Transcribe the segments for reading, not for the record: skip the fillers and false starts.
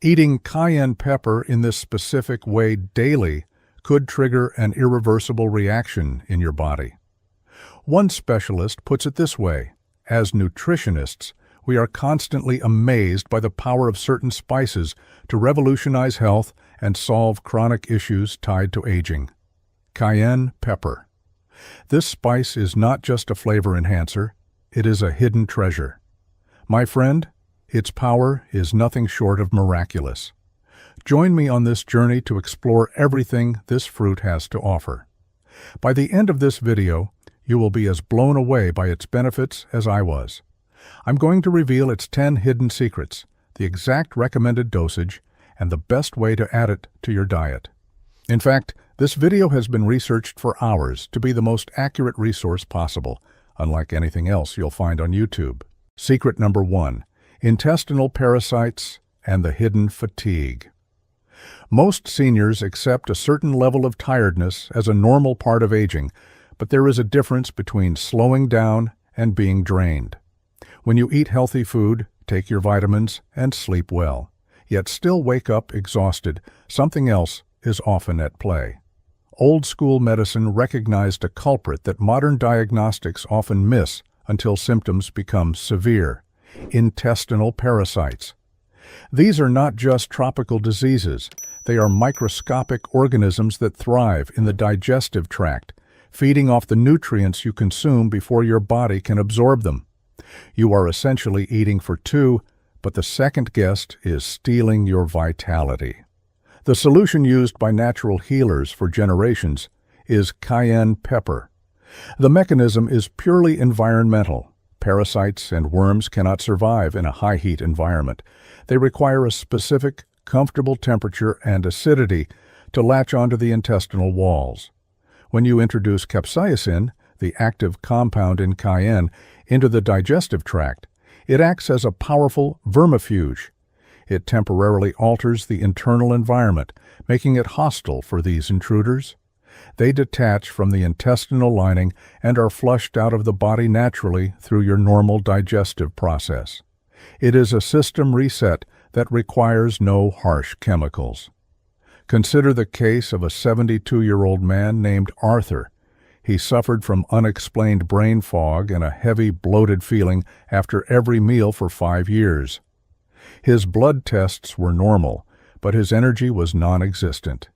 Eating cayenne pepper in this specific way daily could trigger an irreversible reaction in your body. One specialist puts it this way: as nutritionists, we are constantly amazed by the power of certain spices to revolutionize health and solve chronic issues tied to aging. Cayenne pepper. This spice is not just a flavor enhancer, it is a hidden treasure. My friend, its power is nothing short of miraculous. Join me on this journey to explore everything this fruit has to offer. By the end of this video, you will be as blown away by its benefits as I was. I'm going to reveal its 10 hidden secrets, the exact recommended dosage, and the best way to add it to your diet. In fact, this video has been researched for hours to be the most accurate resource possible, unlike anything else you'll find on YouTube. Secret number 1: intestinal parasites and the hidden fatigue. Most seniors accept a certain level of tiredness as a normal part of aging, but there is a difference between slowing down and being drained. When you eat healthy food, take your vitamins, and sleep well, yet still wake up exhausted, something else is often at play. Old-school medicine recognized a culprit that modern diagnostics often miss until symptoms become severe: intestinal parasites. These are not just tropical diseases, they are microscopic organisms that thrive in the digestive tract, feeding off the nutrients you consume before your body can absorb them. You are essentially eating for two, but the second guest is stealing your vitality. The solution used by natural healers for generations is cayenne pepper. The mechanism is purely environmental. Parasites and worms cannot survive in a high-heat environment. They require a specific, comfortable temperature and acidity to latch onto the intestinal walls. When you introduce capsaicin, the active compound in cayenne, into the digestive tract, it acts as a powerful vermifuge. It temporarily alters the internal environment, making it hostile for these intruders. They detach from the intestinal lining and are flushed out of the body naturally through your normal digestive process. It is a system reset that requires no harsh chemicals. Consider the case of a 72-year-old man named Arthur. He suffered from unexplained brain fog and a heavy, bloated feeling after every meal for 5 years. His blood tests were normal, but his energy was non-existent.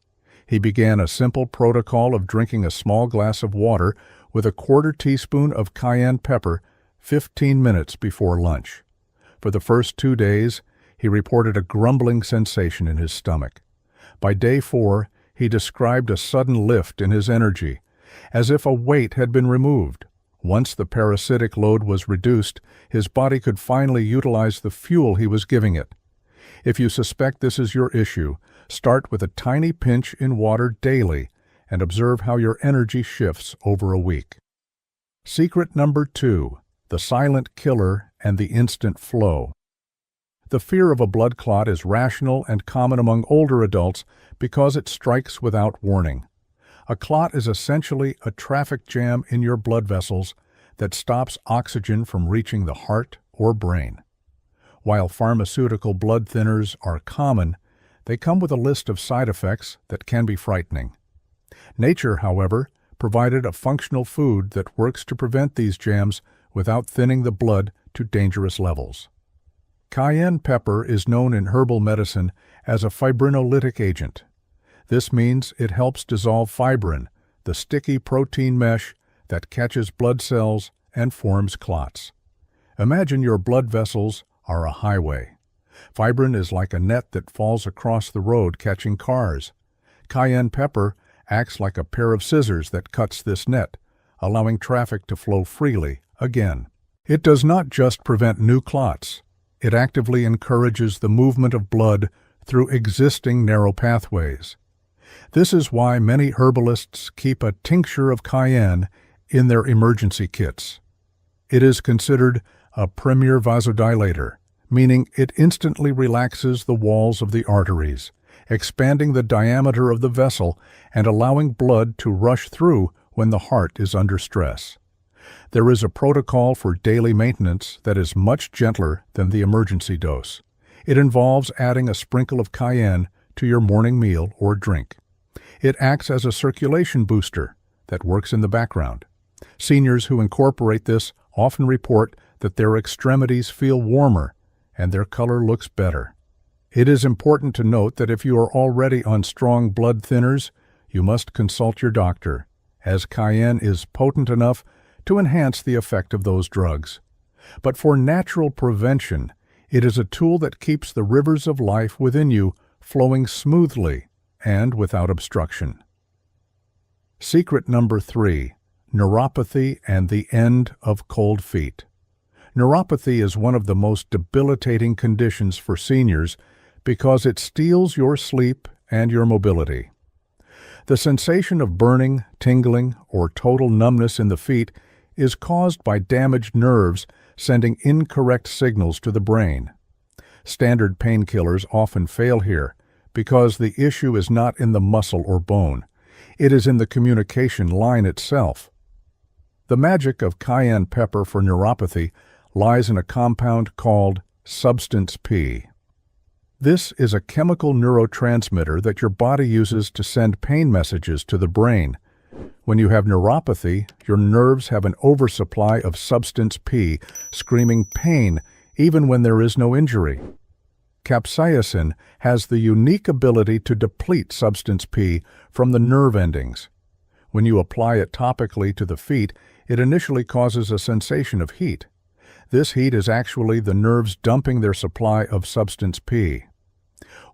He began a simple protocol of drinking a small glass of water with a 1/4 teaspoon of cayenne pepper 15 minutes before lunch. For the first 2 days, he reported a grumbling sensation in his stomach. By day 4, he described a sudden lift in his energy, as if a weight had been removed. Once the parasitic load was reduced, his body could finally utilize the fuel he was giving it. If you suspect this is your issue, start with a tiny pinch in water daily and observe how your energy shifts over a week. Secret number 2: the silent killer and the instant flow. The fear of a blood clot is rational and common among older adults because it strikes without warning. A clot is essentially a traffic jam in your blood vessels that stops oxygen from reaching the heart or brain. While pharmaceutical blood thinners are common, they come with a list of side effects that can be frightening. Nature, however, provided a functional food that works to prevent these jams without thinning the blood to dangerous levels. Cayenne pepper is known in herbal medicine as a fibrinolytic agent. This means it helps dissolve fibrin, the sticky protein mesh that catches blood cells and forms clots. Imagine your blood vessels are a highway. Fibrin is like a net that falls across the road catching cars. Cayenne pepper acts like a pair of scissors that cuts this net, allowing traffic to flow freely again. It does not just prevent new clots. It actively encourages the movement of blood through existing narrow pathways. This is why many herbalists keep a tincture of cayenne in their emergency kits. It is considered a premier vasodilator, meaning it instantly relaxes the walls of the arteries, expanding the diameter of the vessel and allowing blood to rush through when the heart is under stress. There is a protocol for daily maintenance that is much gentler than the emergency dose. It involves adding a sprinkle of cayenne to your morning meal or drink. It acts as a circulation booster that works in the background. Seniors who incorporate this often report that their extremities feel warmer and their color looks better. It is important to note that if you are already on strong blood thinners, you must consult your doctor, as cayenne is potent enough to enhance the effect of those drugs. But for natural prevention, it is a tool that keeps the rivers of life within you flowing smoothly and without obstruction. Secret number 3, neuropathy and the end of cold feet. Neuropathy is one of the most debilitating conditions for seniors because it steals your sleep and your mobility. The sensation of burning, tingling, or total numbness in the feet is caused by damaged nerves sending incorrect signals to the brain. Standard painkillers often fail here because the issue is not in the muscle or bone. It is in the communication line itself. The magic of cayenne pepper for neuropathy lies in a compound called substance P. This is a chemical neurotransmitter that your body uses to send pain messages to the brain. When you have neuropathy, your nerves have an oversupply of substance P, screaming pain even when there is no injury. Capsaicin has the unique ability to deplete substance P from the nerve endings. When you apply it topically to the feet, it initially causes a sensation of heat. This heat is actually the nerves dumping their supply of substance P.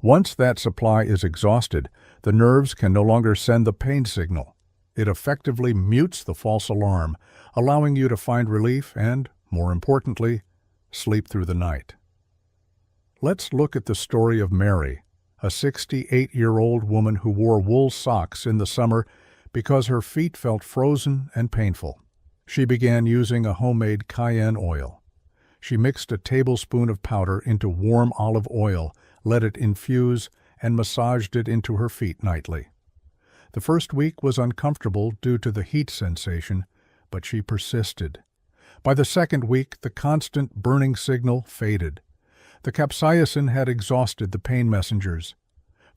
Once that supply is exhausted, the nerves can no longer send the pain signal. It effectively mutes the false alarm, allowing you to find relief and, more importantly, sleep through the night. Let's look at the story of Mary, a 68-year-old woman who wore wool socks in the summer because her feet felt frozen and painful. She began using a homemade cayenne oil. She mixed a tablespoon of powder into warm olive oil, let it infuse, and massaged it into her feet nightly. The first week was uncomfortable due to the heat sensation, but she persisted. By the second week, the constant burning signal faded. The capsaicin had exhausted the pain messengers.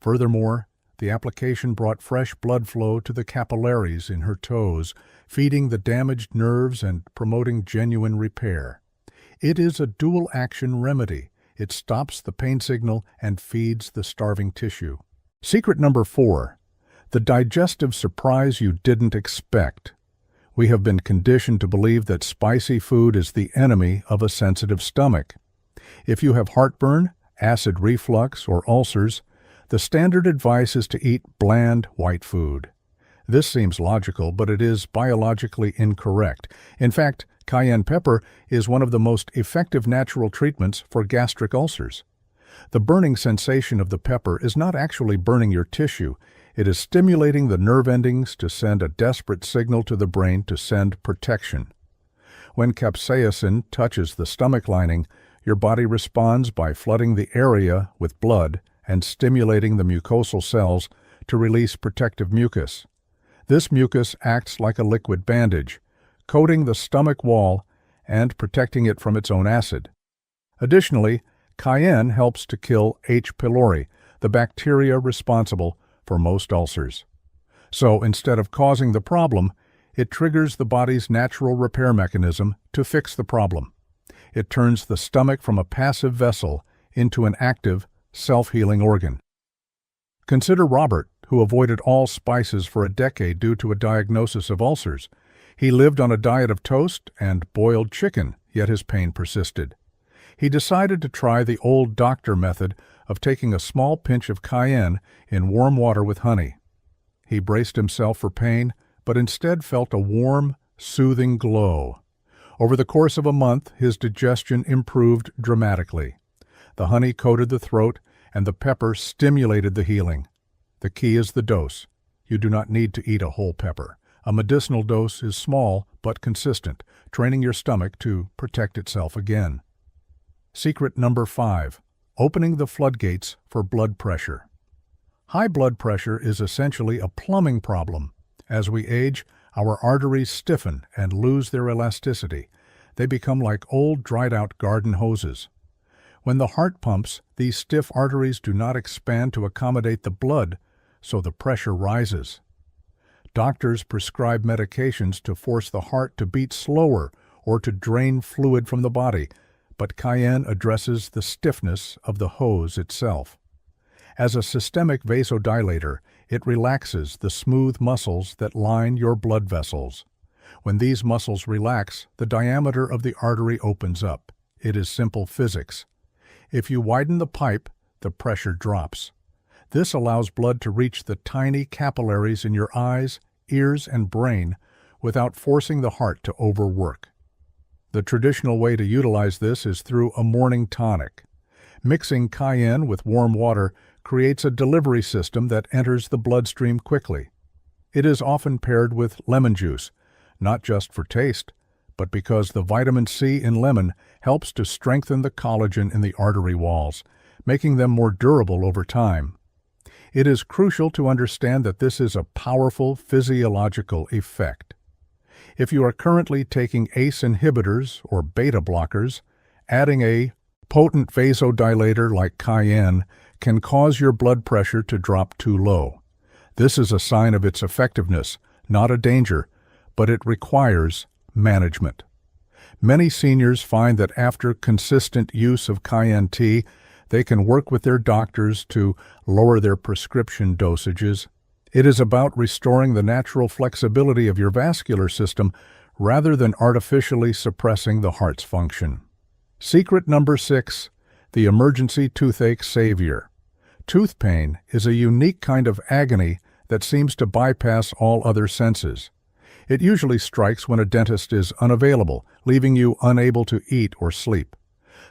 Furthermore, the application brought fresh blood flow to the capillaries in her toes, feeding the damaged nerves and promoting genuine repair. It is a dual-action remedy. It stops the pain signal and feeds the starving tissue. Secret number 4, the digestive surprise you didn't expect. We have been conditioned to believe that spicy food is the enemy of a sensitive stomach. If you have heartburn, acid reflux, or ulcers, the standard advice is to eat bland white food. This seems logical, but it is biologically incorrect. In fact, cayenne pepper is one of the most effective natural treatments for gastric ulcers. The burning sensation of the pepper is not actually burning your tissue. It is stimulating the nerve endings to send a desperate signal to the brain to send protection. When capsaicin touches the stomach lining, your body responds by flooding the area with blood and stimulating the mucosal cells to release protective mucus. This mucus acts like a liquid bandage, coating the stomach wall and protecting it from its own acid. Additionally, cayenne helps to kill H. pylori, the bacteria responsible for most ulcers. So instead of causing the problem, it triggers the body's natural repair mechanism to fix the problem. It turns the stomach from a passive vessel into an active, self-healing organ. Consider Robert, who avoided all spices for a decade due to a diagnosis of ulcers. He lived on a diet of toast and boiled chicken, yet his pain persisted. He decided to try the old doctor method of taking a small pinch of cayenne in warm water with honey. He braced himself for pain, but instead felt a warm, soothing glow. Over the course of a month, his digestion improved dramatically. The honey coated the throat, and the pepper stimulated the healing. The key is the dose. You do not need to eat a whole pepper. A medicinal dose is small but consistent, training your stomach to protect itself again. Secret number 5, opening the floodgates for blood pressure. High blood pressure is essentially a plumbing problem. As we age, our arteries stiffen and lose their elasticity. They become like old, dried-out garden hoses. When the heart pumps, these stiff arteries do not expand to accommodate the blood, so the pressure rises. Doctors prescribe medications to force the heart to beat slower or to drain fluid from the body, but Cayenne addresses the stiffness of the hose itself. As a systemic vasodilator, it relaxes the smooth muscles that line your blood vessels. When these muscles relax, the diameter of the artery opens up. It is simple physics. If you widen the pipe, the pressure drops. This allows blood to reach the tiny capillaries in your eyes, ears, and brain without forcing the heart to overwork. The traditional way to utilize this is through a morning tonic. Mixing Cayenne with warm water creates a delivery system that enters the bloodstream quickly. It is often paired with lemon juice, not just for taste, but because the vitamin C in lemon helps to strengthen the collagen in the artery walls, making them more durable over time. It is crucial to understand that this is a powerful physiological effect. If you are currently taking ACE inhibitors or beta blockers, adding a potent vasodilator like Cayenne can cause your blood pressure to drop too low. This is a sign of its effectiveness, not a danger, but it requires management. Many seniors find that after consistent use of Cayenne tea, they can work with their doctors to lower their prescription dosages. It is about restoring the natural flexibility of your vascular system rather than artificially suppressing the heart's function. Secret number 6, the emergency toothache savior. Tooth pain is a unique kind of agony that seems to bypass all other senses. It usually strikes when a dentist is unavailable, leaving you unable to eat or sleep.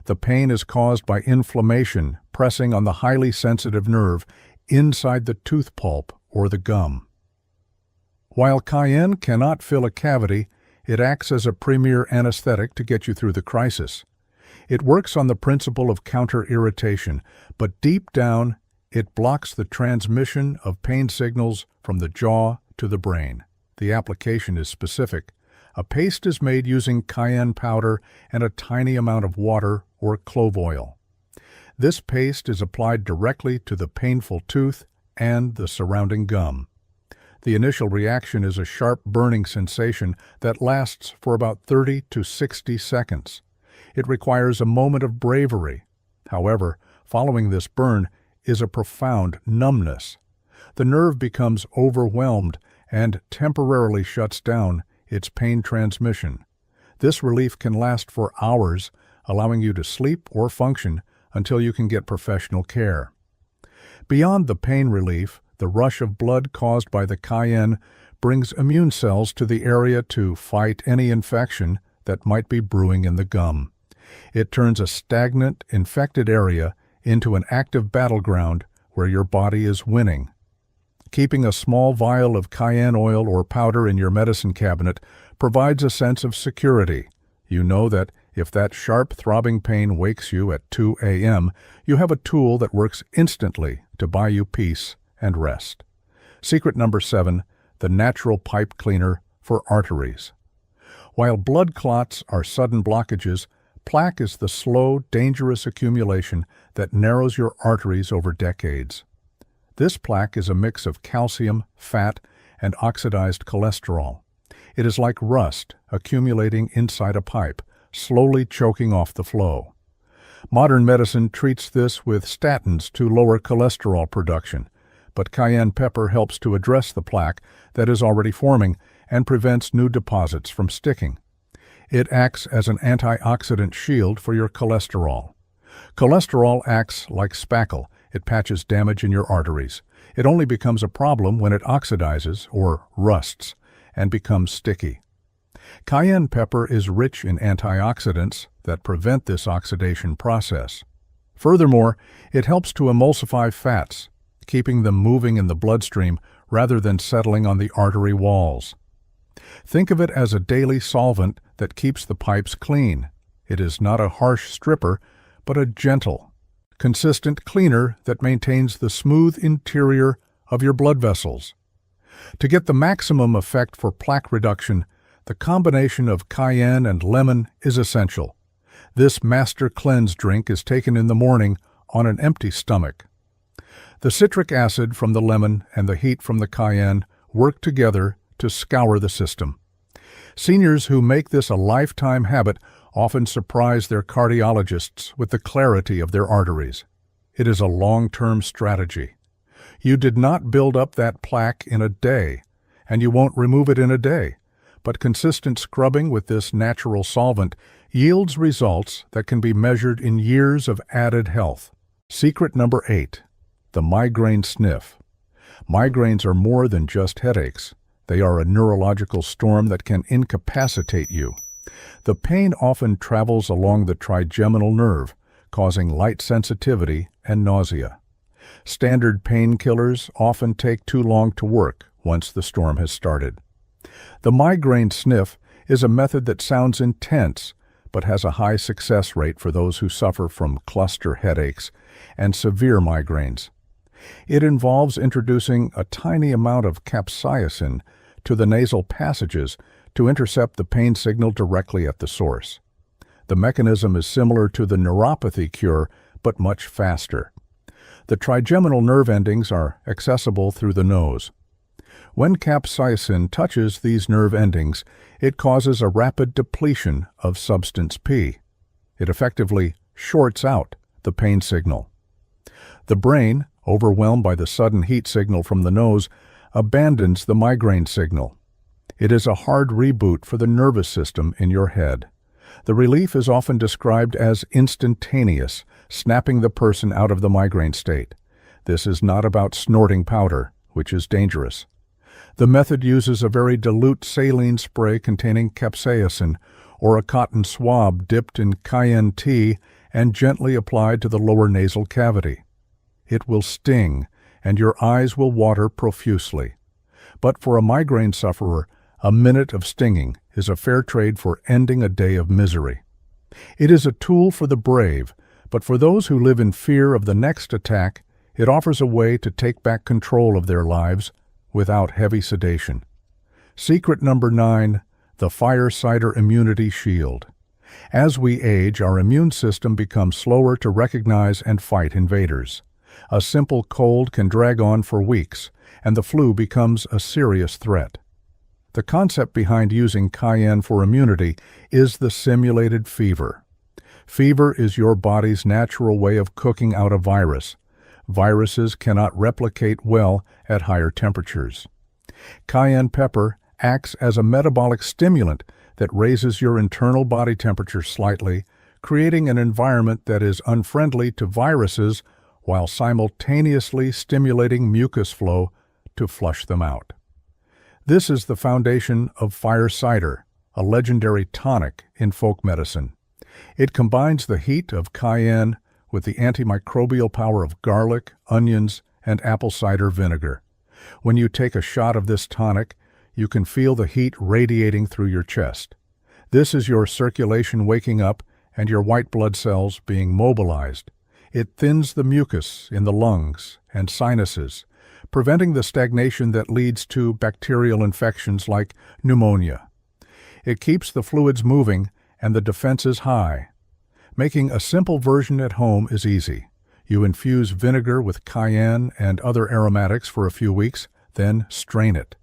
The pain is caused by inflammation pressing on the highly sensitive nerve inside the tooth pulp or the gum. While Cayenne cannot fill a cavity, it acts as a premier anesthetic to get you through the crisis. It works on the principle of counter-irritation, but deep down, it blocks the transmission of pain signals from the jaw to the brain. The application is specific. A paste is made using cayenne powder and a tiny amount of water or clove oil. This paste is applied directly to the painful tooth and the surrounding gum. The initial reaction is a sharp burning sensation that lasts for about 30 to 60 seconds. It requires a moment of bravery. However, following this burn is a profound numbness. The nerve becomes overwhelmed and temporarily shuts down its pain transmission. This relief can last for hours, allowing you to sleep or function until you can get professional care. Beyond the pain relief, the rush of blood caused by the cayenne brings immune cells to the area to fight any infection that might be brewing in the gum. It turns a stagnant, infected area into an active battleground where your body is winning. Keeping a small vial of cayenne oil or powder in your medicine cabinet provides a sense of security. You know that if that sharp, throbbing pain wakes you at 2 a.m., you have a tool that works instantly to buy you peace and rest. Secret number 7, the natural pipe cleaner for arteries. While blood clots are sudden blockages, plaque is the slow, dangerous accumulation that narrows your arteries over decades. This plaque is a mix of calcium, fat, and oxidized cholesterol. It is like rust accumulating inside a pipe, slowly choking off the flow. Modern medicine treats this with statins to lower cholesterol production, but cayenne pepper helps to address the plaque that is already forming and prevents new deposits from sticking. It acts as an antioxidant shield for your cholesterol. Cholesterol acts like spackle. It patches damage in your arteries. It only becomes a problem when it oxidizes or rusts and becomes sticky. Cayenne pepper is rich in antioxidants that prevent this oxidation process. Furthermore, it helps to emulsify fats, keeping them moving in the bloodstream rather than settling on the artery walls. Think of it as a daily solvent that keeps the pipes clean. It is not a harsh stripper, but a gentle, consistent cleaner that maintains the smooth interior of your blood vessels. To get the maximum effect for plaque reduction, the combination of cayenne and lemon is essential. This master cleanse drink is taken in the morning on an empty stomach. The citric acid from the lemon and the heat from the cayenne work together to scour the system. Seniors who make this a lifetime habit often surprise their cardiologists with the clarity of their arteries. It is a long-term strategy. You did not build up that plaque in a day, and you won't remove it in a day, but consistent scrubbing with this natural solvent yields results that can be measured in years of added health. Secret number 8, the migraine sniff. Migraines are more than just headaches. They are a neurological storm that can incapacitate you. The pain often travels along the trigeminal nerve, causing light sensitivity and nausea. Standard painkillers often take too long to work once the storm has started. The migraine sniff is a method that sounds intense, but has a high success rate for those who suffer from cluster headaches and severe migraines. It involves introducing a tiny amount of capsaicin to the nasal passages to intercept the pain signal directly at the source. The mechanism is similar to the neuropathy cure, but much faster. The trigeminal nerve endings are accessible through the nose. When capsaicin touches these nerve endings, it causes a rapid depletion of substance P. It effectively shorts out the pain signal. The brain, overwhelmed by the sudden heat signal from the nose, abandons the migraine signal. It is a hard reboot for the nervous system in your head. The relief is often described as instantaneous, snapping the person out of the migraine state. This is not about snorting powder, which is dangerous. The method uses a very dilute saline spray containing capsaicin or a cotton swab dipped in cayenne tea and gently applied to the lower nasal cavity. It will sting, and your eyes will water profusely. But for a migraine sufferer, a minute of stinging is a fair trade for ending a day of misery. It is a tool for the brave, but for those who live in fear of the next attack, it offers a way to take back control of their lives without heavy sedation. Secret number 9, the fire cider immunity shield. As we age, our immune system becomes slower to recognize and fight invaders. A simple cold can drag on for weeks, and the flu becomes a serious threat. The concept behind using cayenne for immunity is the simulated fever. Fever is your body's natural way of cooking out a virus. Viruses cannot replicate well at higher temperatures. Cayenne pepper acts as a metabolic stimulant that raises your internal body temperature slightly, creating an environment that is unfriendly to viruses while simultaneously stimulating mucus flow to flush them out. This is the foundation of fire cider, a legendary tonic in folk medicine. It combines the heat of cayenne with the antimicrobial power of garlic, onions, and apple cider vinegar. When you take a shot of this tonic, you can feel the heat radiating through your chest. This is your circulation waking up and your white blood cells being mobilized. It thins the mucus in the lungs and sinuses, preventing the stagnation that leads to bacterial infections like pneumonia. It keeps the fluids moving and the defenses high. Making a simple version at home is easy. You infuse vinegar with cayenne and other aromatics for a few weeks, then strain it.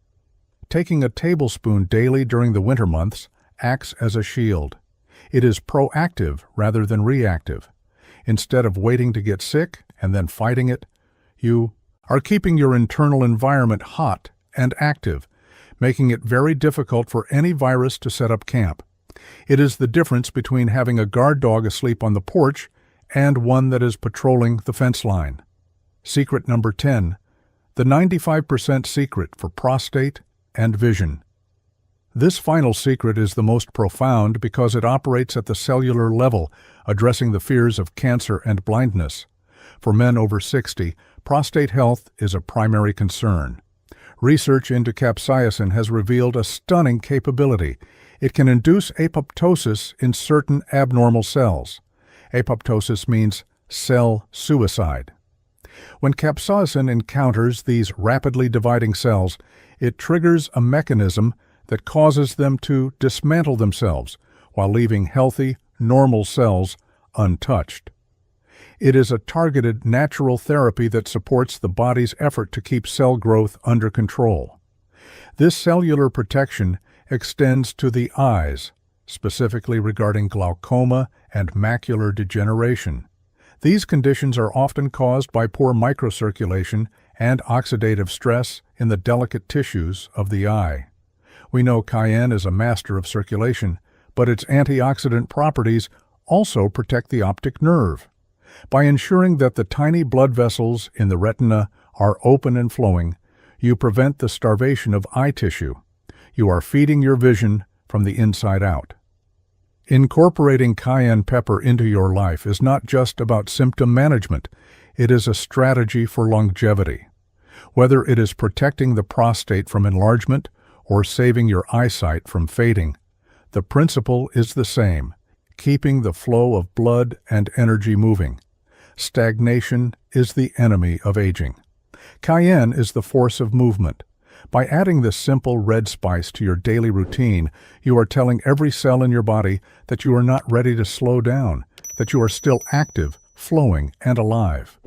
Taking a tablespoon daily during the winter months acts as a shield. It is proactive rather than reactive. Instead of waiting to get sick and then fighting it, you are keeping your internal environment hot and active, making it very difficult for any virus to set up camp. It is the difference between having a guard dog asleep on the porch and one that is patrolling the fence line. Secret number 10, the 95% secret for prostate and vision. This final secret is the most profound because it operates at the cellular level, addressing the fears of cancer and blindness. For men over 60, prostate health is a primary concern. Research into capsaicin has revealed a stunning capability. It can induce apoptosis in certain abnormal cells. Apoptosis means cell suicide. When capsaicin encounters these rapidly dividing cells, it triggers a mechanism that causes them to dismantle themselves while leaving healthy, normal cells untouched. It is a targeted natural therapy that supports the body's effort to keep cell growth under control. This cellular protection extends to the eyes, specifically regarding glaucoma and macular degeneration. These conditions are often caused by poor microcirculation and oxidative stress in the delicate tissues of the eye. We know Cayenne is a master of circulation, but its antioxidant properties also protect the optic nerve. By ensuring that the tiny blood vessels in the retina are open and flowing, you prevent the starvation of eye tissue. You are feeding your vision from the inside out. Incorporating cayenne pepper into your life is not just about symptom management, it is a strategy for longevity. Whether it is protecting the prostate from enlargement or saving your eyesight from fading, the principle is the same: keeping the flow of blood and energy moving. Stagnation is the enemy of aging. Cayenne is the force of movement. By adding this simple red spice to your daily routine, you are telling every cell in your body that you are not ready to slow down, that you are still active, flowing, and alive.